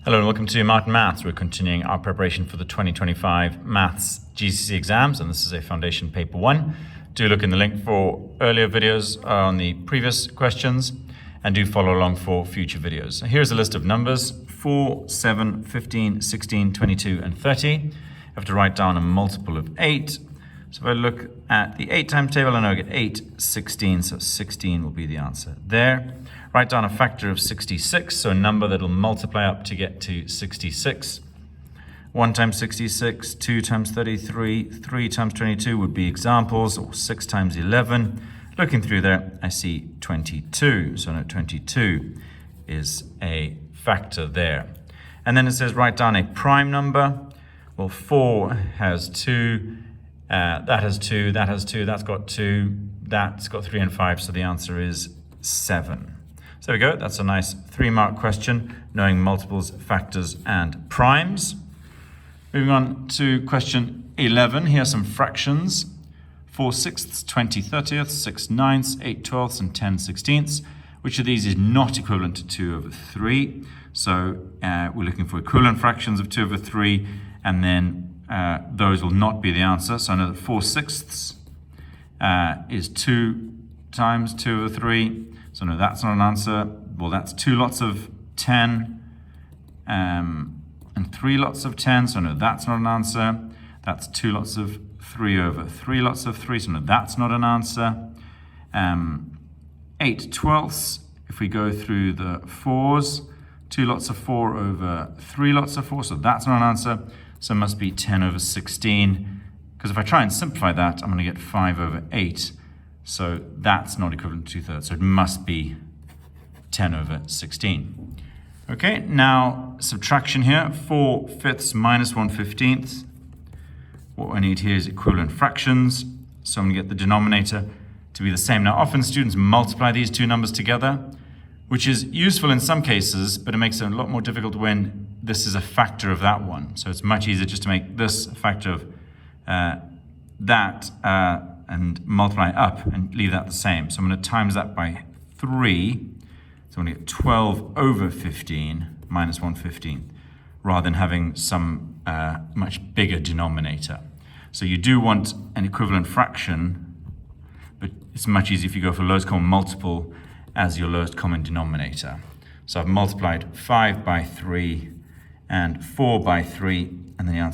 Hello and welcome to Martin Maths. We're continuing our preparation for the 2025 Maths GCSE exams, and this is a foundation paper 1. Do look in the link for earlier videos on the previous questions, and do follow along for future videos. So here's a list of numbers: 4, 7, 15, 16, 22, and 30. You have to write down a multiple of 8. So if I look at the 8 times table, I know I get 8, 16, so 16 will be the answer there. Write down a factor of 66, so a number that will multiply up to get to 66. 1 times 66, 2 times 33, 3 times 22 would be examples, or 6 times 11. Looking through there, I see 22, so no, 22 is a factor there. And then it says write down a prime number. Well, 4 has 2, that has 2, that has 2, that's got 2, that's got 3 and 5, so the answer is 7. So there we go, that's a nice 3-mark question, knowing multiples, factors, and primes. Moving on to question 11, here are some fractions. 4 sixths, 20 30ths, 6 ninths, 8 12ths, and 10 16ths. Which of these is not equivalent to 2 over 3? So we're looking for equivalent fractions of 2 over 3, and then those will not be the answer. So I know that 4 sixths is 2 times 2 over 3. So no, that's not an answer. Well, that's 2 lots of 10 and 3 lots of 10. So no, that's not an answer. That's 2 lots of 3 over 3 lots of 3. So no, that's not an answer. 8 twelfths, if we go through the 4s, 2 lots of 4 over 3 lots of 4. So that's not an answer. So it must be 10 over 16. Because if I try and simplify that, I'm going to get 5 over 8. So that's not equivalent to 2/3. So it must be 10 over 16. Okay, now subtraction here. 4 fifths minus 1 15th. What I need here is equivalent fractions. So I'm going to get the denominator to be the same. Now, often students multiply these two numbers together, which is useful in some cases, but it makes it a lot more difficult when this is a factor of that one. So it's much easier just to make this a factor of that and multiply up and leave that the same. So I'm going to times that by 3. So I'm going to get 12 over 15 minus 1 15th, rather than having some much bigger denominator. So you do want an equivalent fraction, but it's much easier if you go for lowest common multiple as your lowest common denominator. So I've multiplied 5 by 3 and 4 by 3, and then the answer